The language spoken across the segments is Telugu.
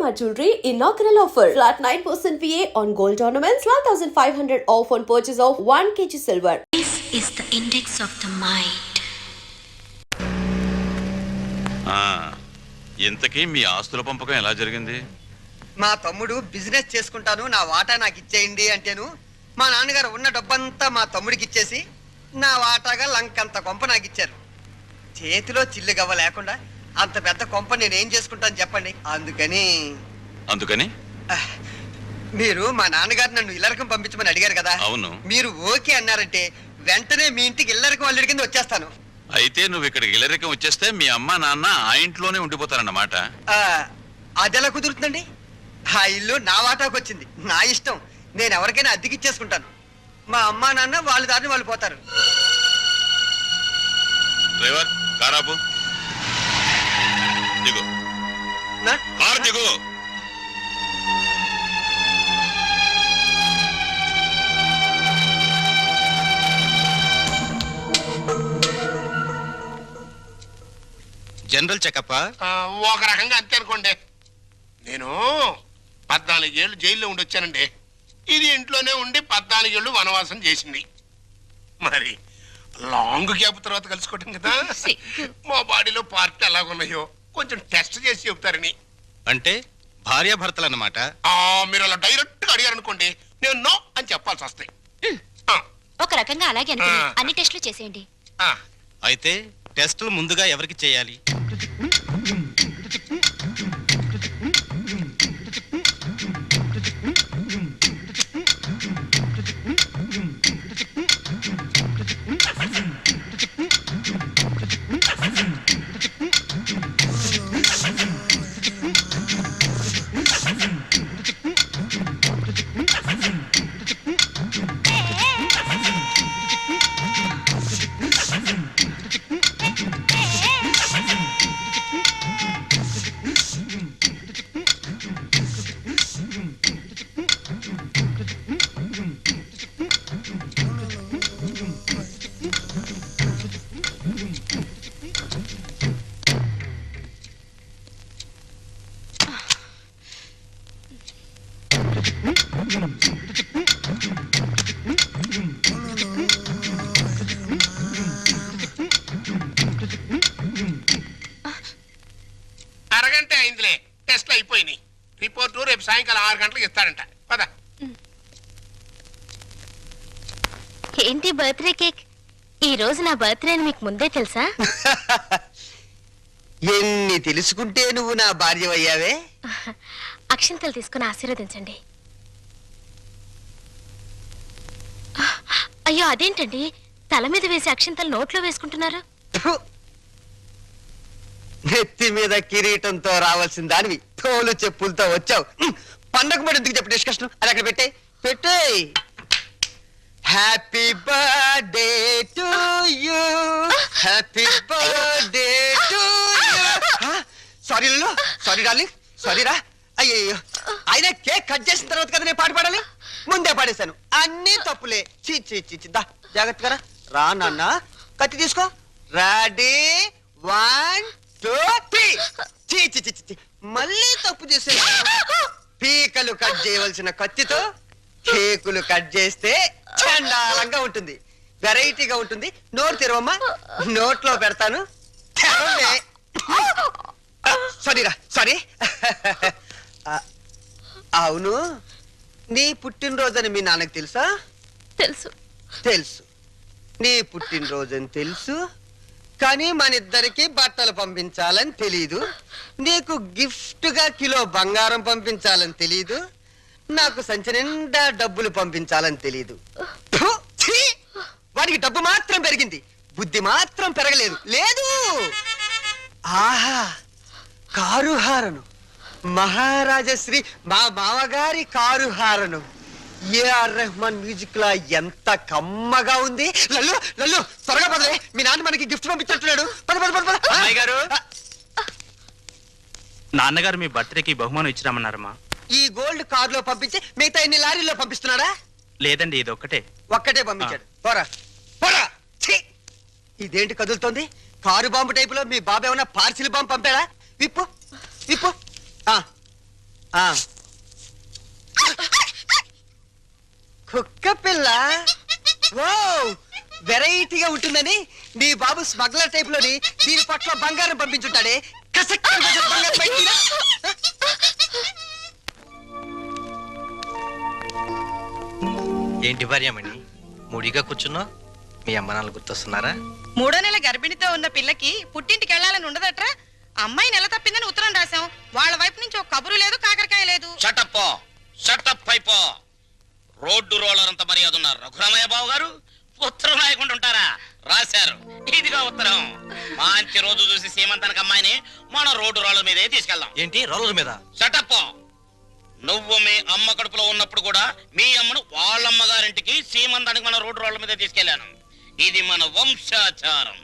Shalimar Jewelry inaugural offer. Flat 9% VA on gold ornaments, 12,500 off on purchase of 1 kg silver. This is the index of the mind. ఇంతకీ మీ ఆస్తుల పంపకం ఎలా జరిగింది? మా తమ్ముడు బిజినెస్ చేసుకుంటాను, నా వాటా నాకు ఇచ్చేయండి అంటేను మా నాన్నగారు ఉన్న డబ్బంతా మా తమ్ముడికి ఇచ్చేసి నా వాటాగా లంకంత కొంప నాకు ఇచ్చారు. చేతిలో చిల్లు గవ్వ లేకుండా అంత పెద్ద కొంప నేనేం చేసుకుంటాను చెప్పండి. అందుకని మీరు మా నాన్నగారు నన్ను ఇల్లరకం పంపించమని అడిగారు కదా. అవును. మీరు ఓకే అన్నారంటే వెంటనే మీ ఇంటికి ఇల్లరకం అల్లుడి కింద వచ్చేస్తాను. అయితే నువ్వు ఇక్కడికి ఇల్లరికం వచ్చేస్తే మీ అమ్మ నాన్న ఆ ఇంట్లోనే ఉండిపోతారన్నమాట. అదెలా కుదురుతుందండి? ఆ ఇల్లు నా వాటాకు వచ్చింది, నా ఇష్టం. నేను ఎవరికైనా అద్దెకిచ్చేసుకుంటాను. మా అమ్మా నాన్న వాళ్ళ దారిని వాళ్ళు పోతారు. డ్రైవర్ కారాపు దిగు. కారు దిగు. జనరల్ చెకప్ ఒక రకంగా అంతే అనుకోండి. నేను 14 ఏళ్ళు జైల్లో ఉండొచ్చానండి. ఇది ఇంట్లోనే ఉండి 14 ఏళ్ళు వనవాసం చేసింది. మరి లాంగ్ గ్యాప్ తర్వాత కలుసుకోవటం కదా. మా బాడీలో పార్ట్ ఎలాగున్నాయో కొంచెం టెస్ట్ చేసి చెబుతారని. అంటే భార్యాభర్తలు అన్నమాట. మీరు అలా డైరెక్ట్ గా అడిగారు అనుకోండి, నేను నో అని చెప్పాల్సి వస్తాయి. ఒక రకంగా అలాగే అనుకుని అన్ని టెస్టులు చేసేయండి. అయితే టెస్టులు ముందుగా ఎవరికి చేయాలి? అరగంట అయిందిలే, టెస్ట్లు అయిపోయినాయి. రిపోర్టు రేపు సాయంకాలం 6 గంటలకు ఇస్తాడంట. పద. ఏంటి బర్త్డే కేక్? ఈ రోజు నా బర్త్డే అని మీకు ముందే తెలుసా? ఎన్ని తెలుసుకుంటే నువ్వు నా భార్యవయ్యావే. అక్షింతలు తీసుకుని ఆశీర్వదించండి. అయ్యో అదేంటండి, తల మీద వేసి అక్షింతలు నోట్లో వేసుకుంటున్నారు? నెత్తి మీద కిరీటంతో రావాల్సిన దానివి తోలు చెప్పులతో వచ్చావు. పండగ మరి ఎందుకు చెప్పు డిస్కషన్? అది అక్కడ పెట్టే. Happy birthday to you, happy birthday to you. Sorry లలో, సారీ డార్లింగ్, సారీ రా. అయ్యో, అయినా కేక్ కట్ చేసిన తర్వాత కదా నేను పాట పాడాలి. ముందే పాడేశాను, అన్ని తప్పులే. దా జాగ్రత్తగా రా నాన్న. కత్తి తీసుకో. రెడీ 1 2 3. మళ్ళీ తప్పు చేసే. పీకలు కట్ చేయవలసిన కత్తితో కేకులు కట్ చేస్తే చండాలంగా ఉంటుంది, వెరైటీగా ఉంటుంది. నోరు తెరవమ్మా, నోట్లో పెడతాను. సారీరా, సారీ. అవును, నీ పుట్టినరోజని మీ నాన్నకు తెలుసా? తెలుసు. తెలుసు, నీ పుట్టినరోజని తెలుసు. కానీ మన ఇద్దరికి బట్టలు పంపించాలని తెలీదు. నీకు గిఫ్ట్ గా కిలో బంగారం పంపించాలని తెలీదు. నాకు సంచి నిండా డబ్బులు పంపించాలని తెలీదు. వాడికి డబ్బు మాత్రం పెరిగింది, బుద్ధి మాత్రం పెరగలేదు. లేదు. ఆహా, కారు హారను, మహారాజశ్రీ మా మామగారి car horn. AR Rahman music లా ఎంత కమ్మగా ఉంది. లల్లు లల్లు త్వరగా పదవే, మీ నాన్న మనకి గిఫ్ట్ పంపించున్నాడు. పద పద పద పద. గారు, నాన్నగారు మీ బర్త్డేకి బహుమానం ఇచ్చిరామన్నారమ్మా. ఈ గోల్డ్ కార్ లో పంపించి మిగతా ఎన్ని లారీల్లో పంపిస్తున్నాడా? లేదండి, ఇది ఒక్కటే పంపించాడు. పోరా పోరా. ఇదేంటి కదులుతోంది? కారు బాంబు టైపులో మీ బాబు ఏమన్నా పార్సిల్ బాంబు పంపాడా? విప్పు విప్పు. కుక్క పిల్ల ఓ వెరైటీగా ఉంటుందని నీ బాబు స్మగ్లర్ టైప్ లోని దీని పట్ల బంగారం పంపించుంటాడే కసక్ బంగారం బయటిరా. ఏంటి భార్యమణి ముడిగా కూర్చున్నావు? మీ అమ్మ నాన్న గుర్తొస్తున్నారా? 3వ నెల గర్భిణితో ఉన్న పిల్లకి పుట్టింటికి వెళ్ళాలని ఉండదట్రా. అమ్మాయి నెల తప్పిందని ఉత్తరం రాశాం. వాళ్ళ వైపు నుంచి ఒక కబురు లేదు, కాకరకాయ లేదు. షటప్ అయిపో. రోడ్డు రోలర్ అంత మర్యాద ఉన్నారు రఘురామయ్య బాబు గారు. ఉత్తరం రాయకుండా ఉంటారా? రాశారు. ఇదిగా ఉత్తరం. మంచి రోజు చూసి సీమంతానికి అమ్మాయిని మన రోడ్డు రోలర్ మీదే తీసుకెళ్దాం. ఏంటి రోలర్ మీద? షటప్. నువ్వు మీ అమ్మ కడుపులో ఉన్నప్పుడు కూడా మీ అమ్మను వాళ్ళమ్మగారింటికి సీమంతానికి మన రోడ్డు రోలర్ మీదే తీసుకెళ్లాను. ఇది మన వంశాచారం.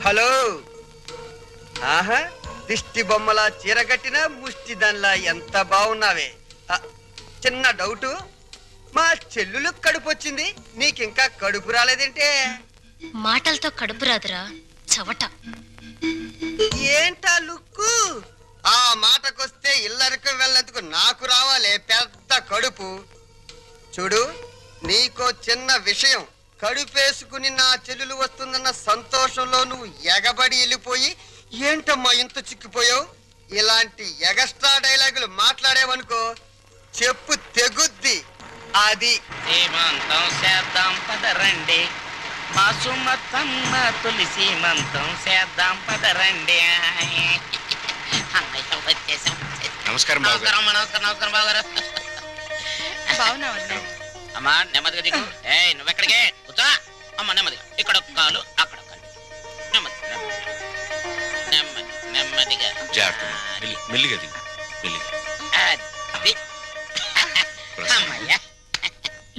హలో ఆహా దిష్టి బొమ్మలా చీరగట్టిన ముష్టి దానిలా ఎంత బాగున్నావే. చిన్న డౌటు, మా చెల్లులు కడుపు వచ్చింది, నీకింకా కడుపు రాలేదేంటే? మాటలతో కడుపు రాదురా చవట. ఏంటా లుక్కు? ఆ మాటకొస్తే ఇల్లరికి వెళ్ళేందుకు నాకు రావాలే పెద్ద కడుపు. చూడు, నీకో చిన్న విషయం. కడుపేసుకుని నా చెల్లెలు వస్తుందన్న సంతోషంలో నువ్వు ఎగబడి వెళ్ళిపోయి ఏంటమ్మా ఇంత చిక్కిపోయావు? ఇలాంటి ఎగస్ట్రా డైలాగులు మాట్లాడేవనుకో చెప్పు తెగుద్ది. అది సీమంతం చేద్దాం పదరండి, మా సుమతమ్మ తొలి సీమంతం చేద్దాం పదరండి. వచ్చేసాం. నమస్కారం బాబు గారు. నమస్కారం బాబు గారు. బాగున్నావన్నా? అమ్మా నెమ్మదిగా దిగు. నువ్వెక్కడికే కూర్చో. అమ్మ నెమ్మదిగా, ఇక్కడ ఒక కాలు అక్కడ ఒక కాలు. నెమ్మది నెమ్మది నెమ్మదిగా మెల్లిగా దిగు, మెల్లిగా. అది. అమ్మయ్యా.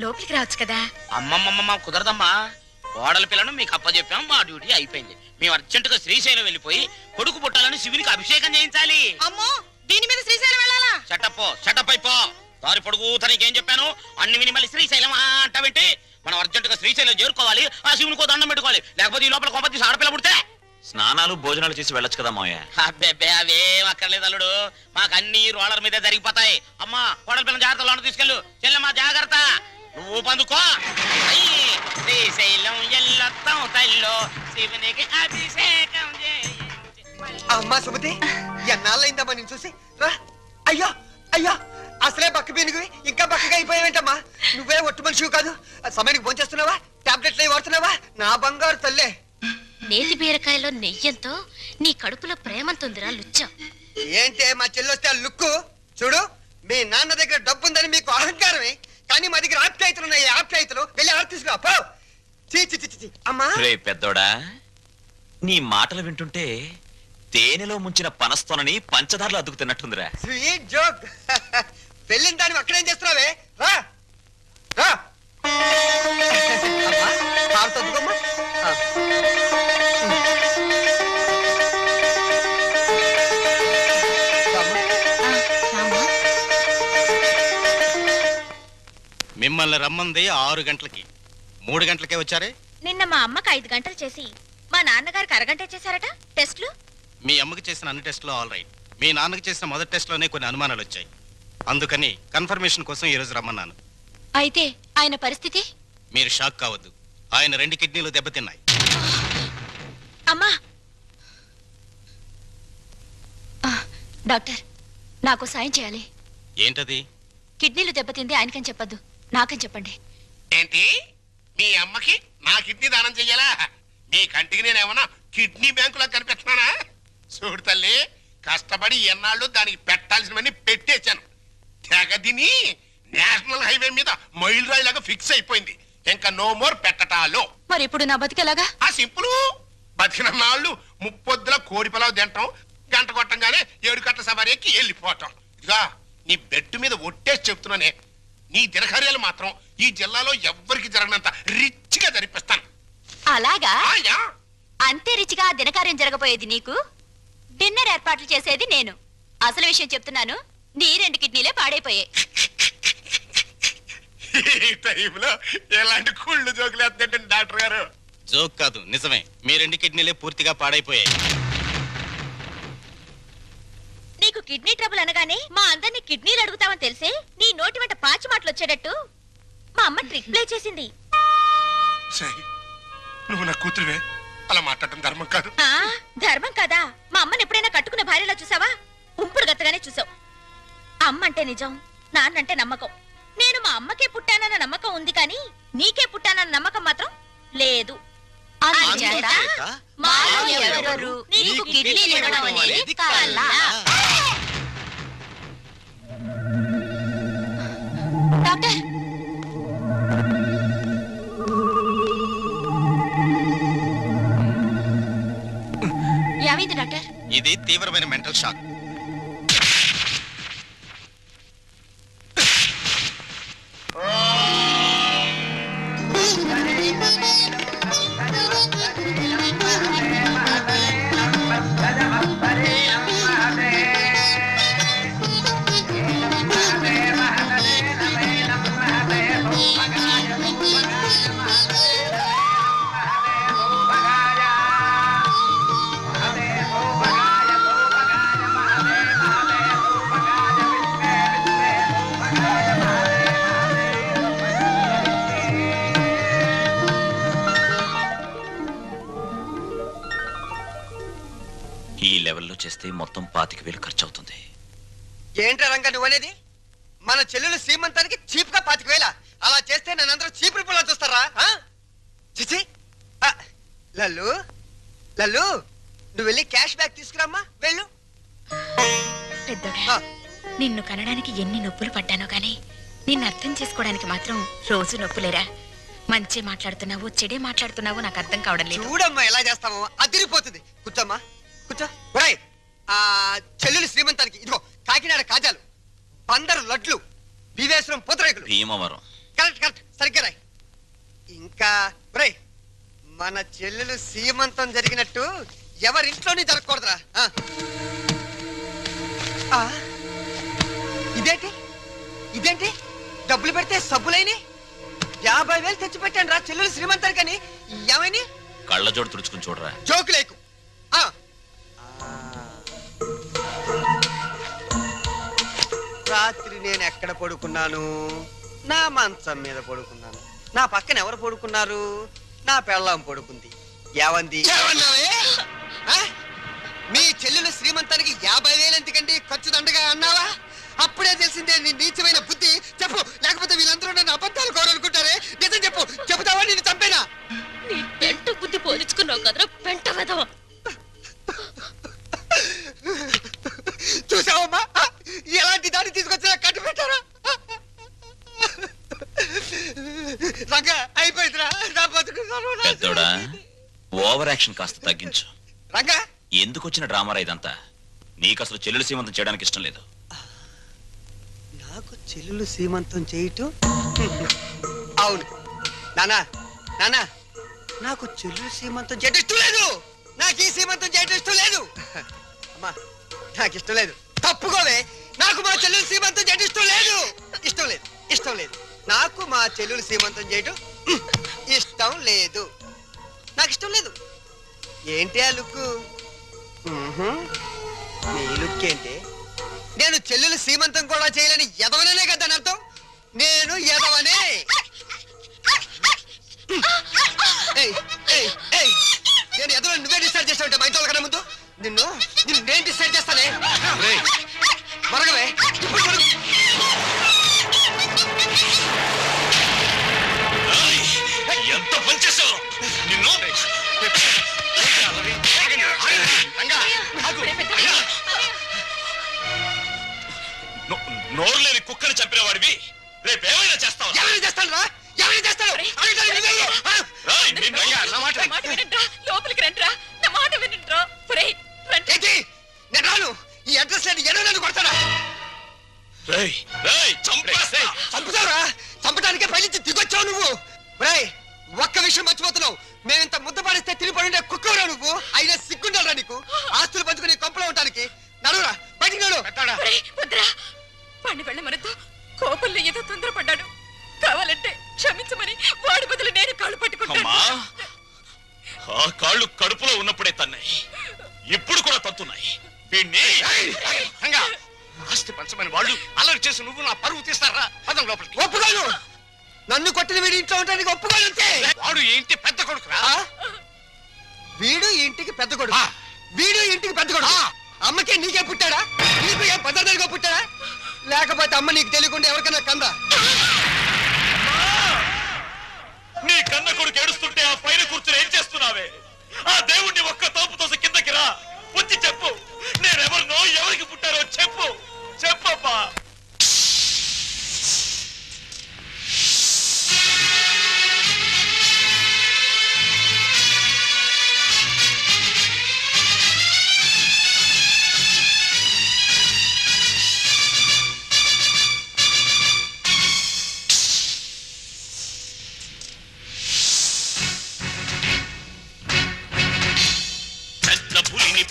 లోపలికి రావచ్చు కదా. అమ్మమ్మమ్మ కుదరదమ్మా. కోడల పిల్లను మీకు అప్పచెప్పాం, మా డ్యూటీ అయిపోయింది. మేము అర్జెంటుగా శ్రీశైలం వెళ్ళిపోయి కొడుకు పుట్టాలని శివునికి అభిషేకం చేయించాలి. అమ్మో, దీని మీద శ్రీశైలం వెళ్ళాలా? షటప్ అయిపో. దారి పొడుగు తనకేం చెప్పాను అన్ని విని మళ్ళీ శ్రీశైలం అంటావేంటి? మనం అర్జెంటుగా శ్రీశైలం చేరుకోవాలి, ఆ శివునికో దండం పెట్టుకోవాలి. లేకపోతే ఈ లోపల కొంపతి ఆడపిల్ల పుడితే స్నానాలు భోజనాలు చేసి వెళ్ళొచ్చు కదా మావయ్య. అబ్బే అవేం అక్కర్లేదు అల్లుడు. మాకు అన్ని రోలర్ మీదే జరిగిపోతాయి. అమ్మా కోడల పిల్లల జాగ్రత్తలో తీసుకెళ్ళు. చెల్లెమ్మా జాగ్రత్త. నువ్వు పందుకో. శ్రీశైలం ఎల్లొత్తం తల్లో శివునికి అభిషేకం అమ్మా సుమతి, ఎన్నాళ్ళైందమ్మా నేను చూసి. రా. అయ్యో అయ్యో, అసలే బక్క పీనుగువి ఇంకా బక్కగా అయిపోయావేంటమ్మా? నువ్వే ఒట్టు మనిషివి కాదు. సమయానికి భోంచేస్తున్నావా? టాబ్లెట్లు వాడుతున్నావా? నా బంగారు తల్లే. నేతి బీరకాయలో నెయ్యంతో నీ కడుపులో ప్రేమంతుందిరా లుచ్చ. ఏంటే మా చెల్లొస్తే ఆ లుక్కు? చూడు, మీ నాన్న దగ్గర డబ్బు ఉందని మీకు అహంకారమే, కానీ మా దగ్గర ఆప్యాయతలు ఉన్నాయి. ఆప్యాయతలు వెళ్ళి ఆడ తీసుకురా పో. అమ్మా రే పెద్దోడా, నీ మాటలు వింటుంటే తేనెలో ముంచిన పనస్తోనని పంచదారలు అద్దుకుతున్నట్టుందిరా. Sweet joke. పెళ్ళిన దాన్ని అక్కడేం చేస్తున్నావే? రా రా. అమ్మా, కారుతో దిగమ్మా. మిమ్మల్ని రమ్మంది 6 గంటలకి, 3 గంటలకే వచ్చారే. నిన్న మా అమ్మకి 5 గంటలు చేసి మా నాన్నగారికి అరగంట చేశారట టెస్ట్లు. మీ అమ్మకి చేసిన అన్ని టెస్టులు ఆల్ రైట్. మీ నాన్నకి చేసిన మొదటి టెస్ట్లోనే కొన్ని అనుమానాలు వచ్చాయి. అందుకని కన్ఫర్మేషన్ కోసం ఈ రోజు రమ్మన్నాను. అయితే ఆయన పరిస్థితి? మీరు షాక్ కావద్దు. ఆయన 2 కిడ్నీలు దెబ్బతిన్నాయి. అమ్మా డాక్టర్, నాకు సాయం చేయాలి. ఏంటది? కిడ్నీలు దెబ్బతింది ఆయనకని చెప్పద్దు, నాకని చెప్పండి. ఏంటి? మీ అమ్మకి నా కిడ్నీ దానం చెయ్యాలా? మీ కంటికి నేనేమన్నా కిడ్నీ బ్యాంకులో కనిపెట్టినానా? చూడు తల్లి, కష్టపడి ఎన్నాళ్ళు దానికి పెట్టాల్సినవన్నీ పెట్టేశాను. తెగదిని నేషనల్ హైవే మీద మైల్ రాయిలాగా ఫిక్స్ అయిపోయింది. ఇంకా నో మోర్ పెట్టటాలో. మరి ఇప్పుడు నా బతికేలాగా? ఆ సింపుల్. బతికిన నాళ్ళు ముప్పొద్దుల కోడి పొలావు తింటాం, గంట కొట్టంగానే 7 గంటల సవారీ ఎక్కి వెళ్ళిపోవటం. ఇదిగా నీ బెడ్ మీద ఒట్టేసి చెప్తున్నానే, నీ దినకార్యాలు మాత్రం ఈ జిల్లాలో ఎవ్వరికి జరగనంత రిచ్గా జరిపిస్తాను. అలాగా? ఆయా అంతే రిచిగా దినకార్యం జరగబోయేది నీకు? డిన్నర్ ఏర్పాట్లు చేసేది నేను. అసలు విషయం చెప్తున్నాను, నీ 2 కిడ్నీలే పాడైపోయాయి. ఈ టైంలో ఎలాంటి కుళ్ళు జోకులు వేస్తుంటే డాక్టర్ గారు. జోక్ కాదు, నిజమే. మీ 2 కిడ్నీలే పూర్తిగా పాడైపోయాయి. నీకు కిడ్నీ ట్రబుల్ అనగానే మా అందరినీ కిడ్నీలు అడుగుతావని తెలిసే నీ నోటి వెంట పాచి మాటలు వచ్చేటట్టు మా అమ్మ ట్రిక్ ప్లే చేసింది. సై, నువ్వు నా కూతురువే, అలా మాట్లాడటం ధర్మం కాదు. ధర్మం కదా? మా అమ్మని ఎప్పుడైనా కట్టుకున్న భార్యలా చూసావా? ఉంపుడు గత్తగానే చూసావు. అమ్మ అంటే నిజం, నాన్నంటే నమ్మకం. నేను మా అమ్మకే పుట్టానన్న నమ్మకం ఉంది, కానీ నీకే పుట్టానన్న నమ్మకం మాత్రం లేదు. అందుచేత మాలో ఎవరెవరు నీకు కిడ్నీలు ఇవ్వడం అనేది కల. డాక్టర్, ఏమైంది డాక్టర్? ఇది తీవ్రమైన మెంటల్ షాక్. ఈ లెవెల్లో చేస్తే మొత్తం 25,000 ఖర్చు అవుతుంది. ఏంట్రా రంగా నువ్వు అనేది? మన చెల్లెలు శ్రీమంతానికి చీప్ గా 25,000. అలా చేస్తే నన్నందరూ చీప్ రూపంలో చూస్తారా? చిచి. లల్లు లల్లు, నువ్వు వెళ్ళి క్యాష్ బ్యాక్ తీసుకురామ్మా, వెళ్ళు. పెద్దోడా, నిన్ను కనడానికి ఎన్ని నొప్పులు పడ్డానో గానీ నిన్ను అర్థం చేసుకోవడానికి మాత్రం రోజు నొప్పులేరా? మంచి మాట్లాడుతున్నావు, చెడే మాట్లాడుతున్నావు నాకు అర్థం కావడం లేదు. చూడమ్మా ఎలా చేస్తామో, అదిరిపోతుంది. కూర్చోమ్మా, కూర్చో. ఒరేయ్, చెల్లెలు శ్రీమంతానికి ఇదిగో కాకినాడ కాజాలు, బందరు లడ్లు, భీమేశ్వరం పూతరేకులు. భీమవరం. కరెక్ట్ కరెక్ట్, సరిగ్గా రాయ్. ఇంకా ఒరేయ్, మన చెల్లెలు శ్రీమంతం జరిగినట్టు ఎవరింట్లోనే జరగకూడదురా. ఇదేంటి ఇదేంటి డబ్బులు పెడితే సబ్బులైని 50,000 తెచ్చి పెట్టాను రా చెల్లెలు శ్రీమంతానికని. ఏమైనా కళ్ళజోడు తుడుచుకుని చూడరా. జోకు లేకు. రాత్రి నేను ఎక్కడ పడుకున్నాను? నా మంచం మీద పడుకున్నాను. నా పక్కన ఎవరు పడుకున్నారు? నా పెళ్ళాం పడుకుంది. ఏవంది? మీ చెల్లెలు శ్రీమంతానికి 50,000 ఎందుకండి ఖర్చు దండగా అన్నావా? అప్పుడే తెలిసిందే నీ నీచమైన బుద్ధి. చెప్పు, లేకపోతే వీళ్ళందరూ నన్ను అబద్ధాలు కోరనుకుంటారే. నిజం చెప్పు, చెబుతావా నేను చంపేనా? నీ పెంట బుద్ధి పోల్చుకున్నావు కదరా పెంట వెధవ. చూసావమ్మా, ఎలాంటి దాన్ని తీసుకొచ్చినా కట్టు పెట్టారా? రంగా అయిపోయిందిరా, నా బతుకు సర్వనాశనం. పెద్దోడా, ఓవర్ యాక్షన్ కాస్త తగ్గించు. రంగా, ఎందుకు వచ్చిన డ్రామారా ఇదంతా? నీకు అసలు చెల్లెలు సీమంతం చేయడానికి ఇష్టం లేదు. నాకు చెల్లెలు సీమంతం చేయటం? అవును నానా, నానా, నాకు చెల్లెలు సీమంతం చేయటం ఇష్టం లేదు. నాకు ఈ సీమంతం చేయటం ఇష్టం లేదు. అమ్మా, నాకు ఇష్టం లేదు. తప్పుకోవే. నాకు మా చెల్లెలు సీమంతం చేయటం ఇష్టం లేదు. ఇష్టం లేదు, ఇష్టం లేదు. నాకు మా చెల్లెలు సీమంతం చేయటం ఇష్టం లేదు. నాకు ఇష్టం లేదు. ఏంటి ఆ లుక్కు? నీ లుక్ ఏంటి? నేను చెల్లెలు సీమంతం కూడా చేయలేని ఎదవనే కదా అని అర్థం. నేను ఎదవనే. నేను ఎదవ నువ్వే డిసైడ్ చేస్తావుంటే మా ఇంట్లో కన్నా ముందు నిన్ను నేను డిసైడ్ చేస్తానే. మరగవే. ఎంత పనిచేసావు నిన్ను. నోరు లేని కుక్కని చంపిన వాడివి రేపేమైనా చేస్తావు? ఎవరైనా చేస్తాను రా, ఎవరైనా చేస్తాను. లోపలికి రండిరా, నా మాట వినండిరా. నేను రాను. ఈ అడ్రస్ లేని ఎన్నో నన్ను కొడతారా? చంపుతావురా? చంపడానికే పైనుంచి దిగొచ్చావు నువ్వు. ఒక్క విషయం మర్చిపోతున్నావు. మేమింత ముద్ద పాడిస్తే తిరిగి పడి కుక్కరా నువ్వు. అయినా సిగ్గుండాలరా నీకు? ఆస్తులు పంచుకుని కొంపలో ఉండడానికి. నడువురా, బయటికి నడు. పండి వెళ్ళమనతో కోపంలో ఏదో తొందరపడ్డాడు. కావాలంటే క్షమించమని వాడి బదులు నేను కాళ్ళు పట్టుకుంటాను. ఆ కాళ్ళు కడుపులో ఉన్నప్పుడే తన్నాయి, ఇప్పుడు కూడా తత్తున్నాయి. వీణ్ణి ఆస్తి పంచమని వాళ్ళు అల్లరి చేసి నువ్వు నా పరువు తీస్తారా? పదం లోపలికి. ఒప్పుకోను. నన్ను కొట్టిన వీడి ఇంట్లో ఉండడానికి ఒప్పుకోను. వాడు ఏంటి పెద్ద కొడుకురా? వీడు ఇంటికి పెద్ద కొడుకు. వీడు ఇంటికి పెద్ద కొడుకు. అమ్మకే నీకే పుట్టాడా? నీకు ఏ పదార్థాలుగా పుట్టాడా? లేకపోతే అమ్మ నీకు తెలియకుండా ఎవరికైనా కందా? నీ కన్న కొడుకు ఏడుస్తుంటే ఆ పైన కూర్చుని ఏం చేస్తున్నావే? ఆ దేవుణ్ణి ఒక్క తోపు తోసి కిందకి రా, వచ్చి చెప్పు. నేనెవరినో, ఎవరికి పుట్టారో చెప్పు. చెప్పమ్మా.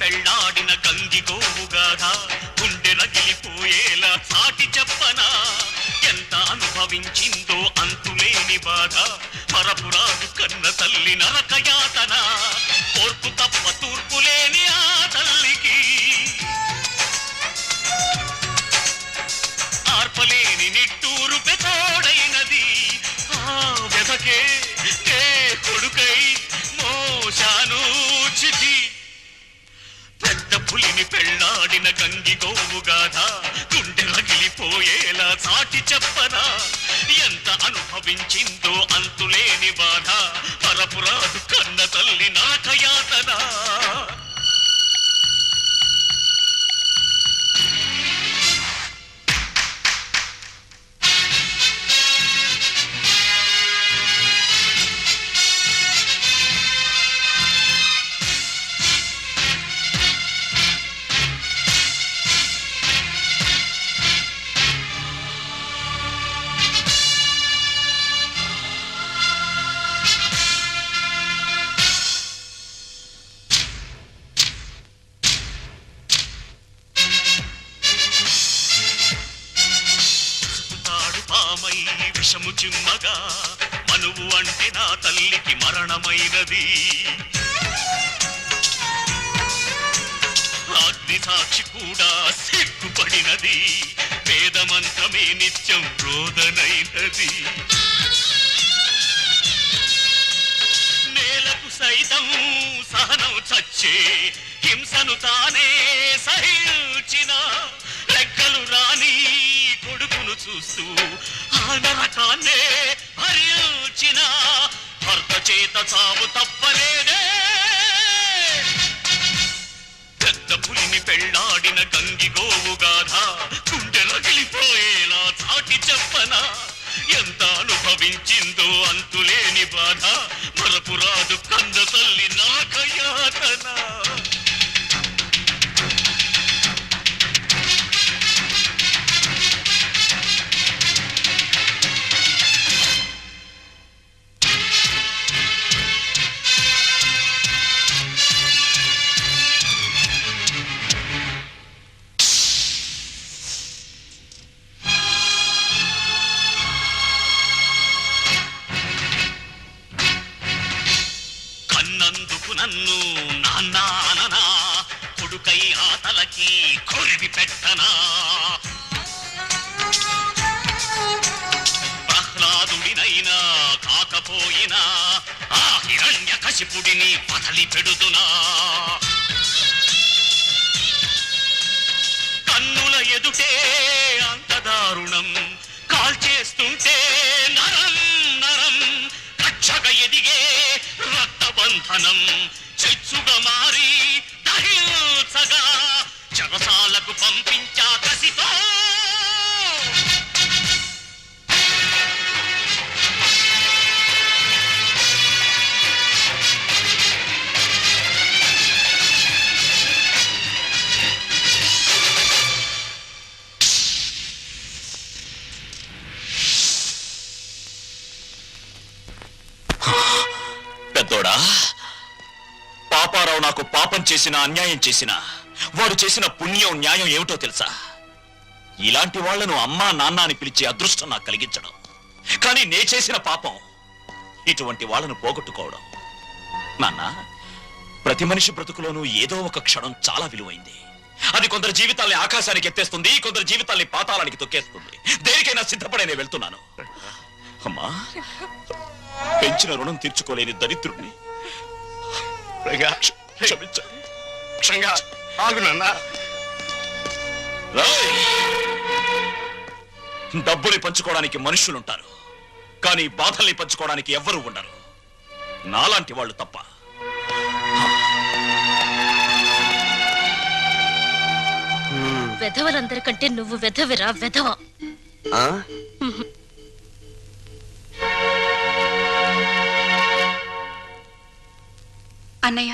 పెళ్ళాడిన గంగి గోవుగాథ గుండె రగిలిపోయేలా సాటి చెప్పనా? ఎంత అనుభవించిందో అంతులేని బాధ, మరపురాదు కన్న తల్లి నరకయాతన. ఓర్పు తప్ప తూర్పు లేని ఆ తల్లికి ఆర్పలేని నిట్టూరు పెతోడైనది. ఆ వెదకే నే కొడుకై మోశాను చితి. పెద్ద పులిని పెళ్ళాడిన గంగి గోవుగాథ గుండె రగిలిపోయేలా సాటి చెప్పనా? ఎంత అనుభవించిందో అంతులేని బాధ, పరపురాదు కన్న తల్లి నాకయాతన. విషము చిమ్మగా మనువు అంటే నా తల్లికి మరణమైనది. అగ్ని సాక్షి కూడా సిగ్గుపడినది. వేదమంత్రమే నిత్యం రోదనైనది. నేలకు సైతం సహనం చచ్చే హింసను తానే సహించిన లెక్కలు రాని కొడుకును చూస్తూ ఆ నరకాన్నే భరించిన భర్త చేత చావు తప్పలేదే. పెద్ద పులిని పెళ్ళాడిన గంగి గోవుగాథ గుండె రగిలిపోయేలా చాటి చెప్పనా? ఎంత అనుభవించిందో అంతులేని బాధ, మరపురాదు కన్న తల్లి నాకయాతన. నన్ను నాన్న కొడుకై ఆ తలకి కొరివి పెట్టనా? ప్రహ్లాదుడినైనా కాకపోయినా ఆ హిరణ్య కశిపుడిని వదలి పెడుతున్నా. కన్నుల ఎదుటే అంత దారుణం కాల్చేస్తుంటే నరం నరం కచ్చగా ఎదిగే రక్తబంధనం చెచ్చుగా మారి దహించగా చెరసాలకు పంపించా కసితో. పెద్దోడా, నాకు పాపం చేసిన అన్యాయం చేసినా వాడు చేసిన పుణ్యం న్యాయం ఏమిటో తెలుసా? ఇలాంటి వాళ్లను అమ్మా నాన్న అని పిలిచే అదృష్టం నాకు కలిగించడం. కానీ నే చేసిన పాపం ఇటువంటి వాళ్ళను పోగొట్టుకోవడం. నాన్న, ప్రతి మనిషి బ్రతుకులోనూ ఏదో ఒక క్షణం చాలా విలువైంది. అది కొందరు జీవితాల్ని ఆకాశానికి ఎత్తేస్తుంది, కొందరు జీవితాల్ని పాతాళానికి తొక్కేస్తుంది. దేనికైనా సిద్ధపడే నేను వెళ్తున్నాను. అమ్మా, పెంచిన రుణం తీర్చుకోలేని దరిద్రుడిని క్షమించండి. డబ్బుని పంచుకోవడానికి మనుషులుంటారు, కానీ బాధల్ని పంచుకోవడానికి ఎవ్వరూ ఉండరు. నాలాంటి వాళ్ళు తప్ప. వెధవలందరికంటే నువ్వు వెధవిరా, వెధవ. అన్నయ్య,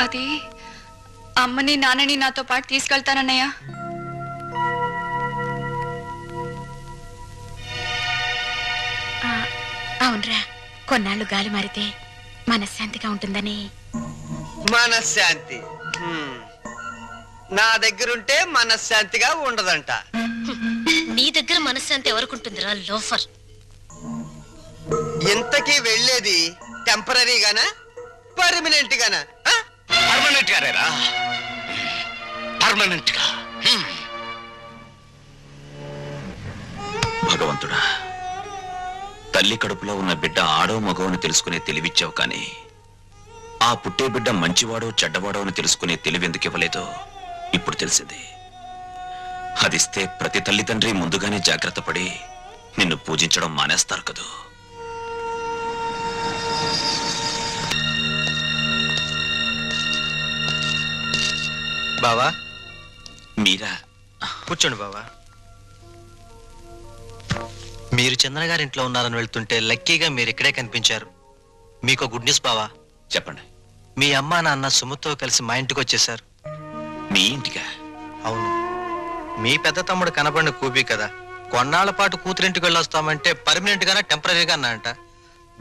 అది అమ్మని నాన్నని నాతో పాటు తీసుకెళ్తానన్నయ్య. అవునరా, కొన్నాళ్ళు గాలి మారితే మనశ్శాంతిగా ఉంటుందని. మనశ్శాంతి నా దగ్గరుంటే మనశ్శాంతిగా ఉండదంట. నీ దగ్గర మనశ్శాంతి ఎవరికుంటుందిరా, లోఫర్? ఇంతకీ వెళ్ళేది టెంపరీగానా పర్మనెంట్ గానా? పర్మనెంట్ గారేరా, పర్మనెంట్ గా. భగవంతుడా, తల్లి కడుపులో ఉన్న బిడ్డ ఆడో మగో అని తెలుసుకునే తెలివిచ్చావు, కానీ ఆ పుట్టే బిడ్డ మంచివాడో చెడ్డవాడో అని తెలుసుకునే తెలివి ఎందుకు ఇవ్వలేదో ఇప్పుడు తెలిసింది. అదిస్తే ప్రతి తల్లిదండ్రి ముందుగానే జాగ్రత్త పడి నిన్ను పూజించడం మానేస్తారు కదూ. బావా, మీరా? కూర్చోండి బావా. మీరు చంద్ర గారి ఇంట్లో ఉన్నారని వెళ్తుంటే లక్కీగా మీరు ఇక్కడే కనిపించారు. మీకు గుడ్ న్యూస్ బావా. చెప్పండి. మీ అమ్మా నాన్న సుమతో కలిసి మా ఇంటికి వచ్చేసారు. మీ ఇంటికా? అవును. మీ పెద్ద తమ్ముడు కనబడిన కూబీ కదా, కొన్నాళ్ల పాటు కూతురింటికి వెళ్ళొస్తామంటే పర్మనెంట్ గానా టెంపరీగా అన్నా అంట.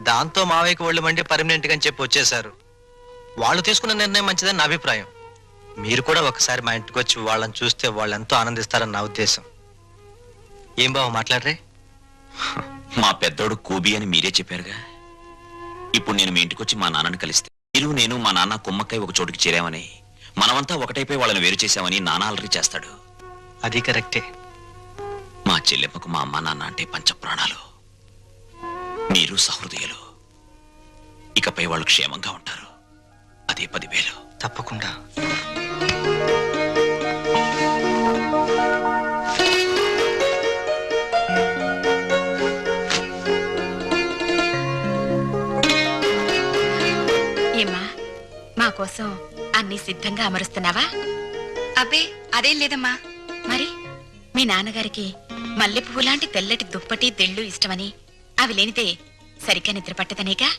దాంతో మావయ్యకి ఒళ్ళు మండి పర్మనెంట్ గా అని చెప్పి వచ్చేసారు. వాళ్ళు తీసుకున్న నిర్ణయం మంచిదని నా అభిప్రాయం. మీరు కూడా ఒకసారి మా ఇంటికి వచ్చి వాళ్ళని చూస్తే వాళ్ళు ఎంతో ఆనందిస్తారని నా ఉద్దేశం. ఏం బావ మాట్లాడరే? మా పెద్దోడు కూబీ అని మీరే చెప్పారుగా. ఇప్పుడు నేను మీ ఇంటికి వచ్చి మా నాన్నని కలిస్తే మీరు, నేను, మా నాన్న కుమ్మక్కై ఒక చోటుకి చేరామని, మనమంతా ఒకటైపోయి వాళ్ళని వేరు చేశామని నాన్న అలరి చేస్తాడు. అది కరెక్టే. మా చెల్లెమ్మకు మా అమ్మ నాన్న అంటే పంచప్రాణాలు. మీరు సహృదయులు. ఇకపై వాళ్ళు క్షేమంగా ఉంటారు. అదే 10,000. తప్పకుండా. ఏమ్మా, మా కోసం అన్ని సిద్ధంగా అమరుస్తున్నావా? అబ్బే, అదేం లేదమ్మా. మరి మీ నాన్నగారికి మల్లెపువ్వు లాంటి తెల్లటి దుప్పటి తెళ్ళు ఇష్టమని, అవి లేనిదే సరిగ్గా నిద్ర పట్టదనేగా.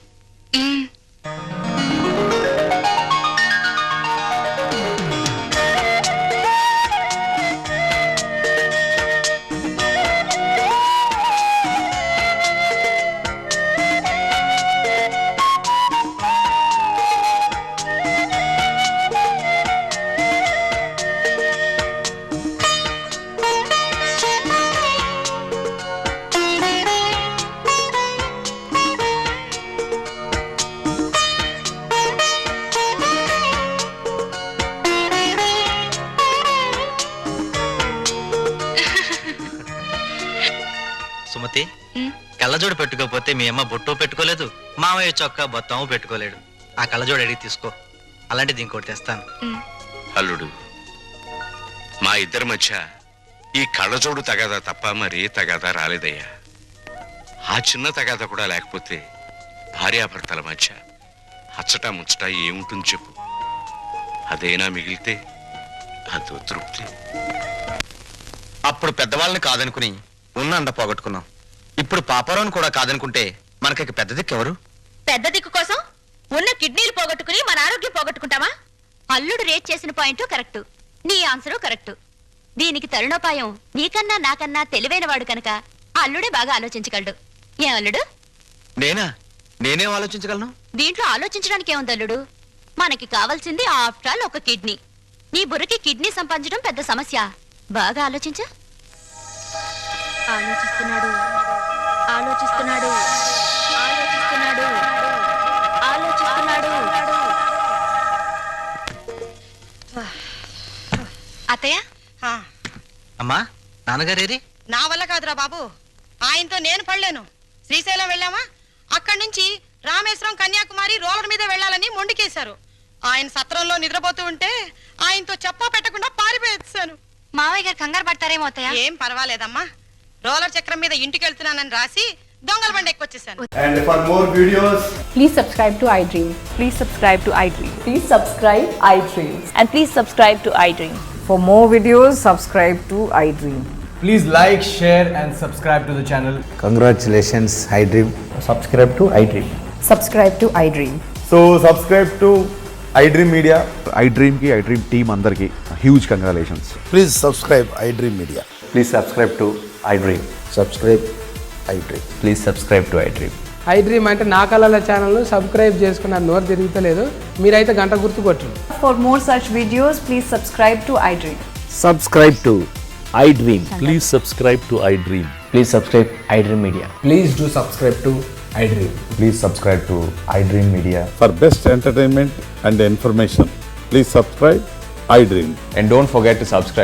సుమతి, కళ్ళజోడు పెట్టుకోకపోతే మీ అమ్మ బొట్టు పెట్టుకోలేదు, మామయ్య చొక్కా బొత్తము పెట్టుకోలేడు. ఆ కళ్ళజోడు అడిగి తీసుకో, అలాంటిది ఇంకోటి తెస్తాను. అల్లుడు, మా ఇద్దరి మధ్య ఈ కళ్ళజోడు తగాదా తప్ప మరీ తగాదా రాలేదయ్యా. ఆ చిన్న తగాదా కూడా లేకపోతే భార్యాభర్తల మధ్య అచ్చట ముచ్చట ఏముంటుంది చెప్పు? అదేనా మిగిలితే అదో తృప్తి. అప్పుడు పెద్దవాళ్ళని కాదనుకుని ఉన్న అండ పోగొట్టుకున్నాం. ఇప్పుడు పాపారావుని కూడా కాదనుకుంటే మనకి పెద్ద దిక్కు ఎవరు? పెద్ద దిక్కు కోసం ఉన్న కిడ్నీలు పోగొట్టుకుని మన ఆరోగ్యం పోగొట్టుకుంటావా? అల్లుడు రేట్ చేసిన పాయింట్ కరెక్ట్, నీ ఆన్సరు కరెక్ట్. దీనికి తరుణోపాయం నీకన్నా నాకన్నా తెలివైన వాడు కనుక అల్లుడే బాగా ఆలోచించగలడు. ఏ అల్లుడు? నేనేం ఆలోచించగలను? దీంట్లో ఆలోచించడానికి ఏముంది అల్లుడు? మనకి కావాల్సింది ఆఫ్టర్ ఆల్ ఒక కిడ్నీ. నీ బుర్రకి కిడ్నీ సంపాదించడం పెద్ద సమస్య. బాగా ఆలోచించు. ఆలోచిస్తున్నాడు ఆలోచిస్తున్నాడు ఆలోచిస్తున్నాడు ఆలోచిస్తున్నాడు. అత్తయ్య ఆ, అమ్మా నాన్నగారేరి? నా వల్ల కాదురా బాబు, ఆయనతో నేను పడలేను. శ్రీశైలం వెళ్ళామా, అక్కడి నుంచి రామేశ్వరం కన్యాకుమారి రోలర్ మీద వెళ్ళాలని మొండికేశారు. ఆయన సత్రంలో నిద్రపోతూ ఉంటే ఆయనతో చెప్పా పెట్టకుండా పారిపోయేసాను. మావయ్య గారు కంగారు పడతారేమో అత్తయ్య. ఏం పర్వాలేదమ్మా, రోలర్ చక్రం మీద ఇంటికి వెళ్తున్నానని రాసి దొంగల బండి ఎక్కొచ్చేసాను. And for more videos, Please subscribe to iDream. Please subscribe to iDream. Please subscribe iDream. And please subscribe to iDream. For more videos, subscribe to iDream. please like, share and subscribe to the channel. Congratulations, iDream. Subscribe to iDream. Subscribe to iDream. So subscribe to iDream Media. iDream ki iDream team andarki huge congratulations. Please subscribe iDream Media. Please subscribe to iDream. Subscribe iDream. Please subscribe to iDream. iDream అంటే నా కళల ఛానల్ సబ్స్క్రైబ్ చేసుకున్న నోరు తిరుగుతలేదు. మీరైతే గంట గుర్తు కొట్టండి. For more such videos, please subscribe to iDream. Subscribe to iDream. Please subscribe to iDream. Please subscribe iDream Media. Please do subscribe to iDream. Please subscribe to iDream Media. For best entertainment and information, please subscribe iDream. And don't forget to subscribe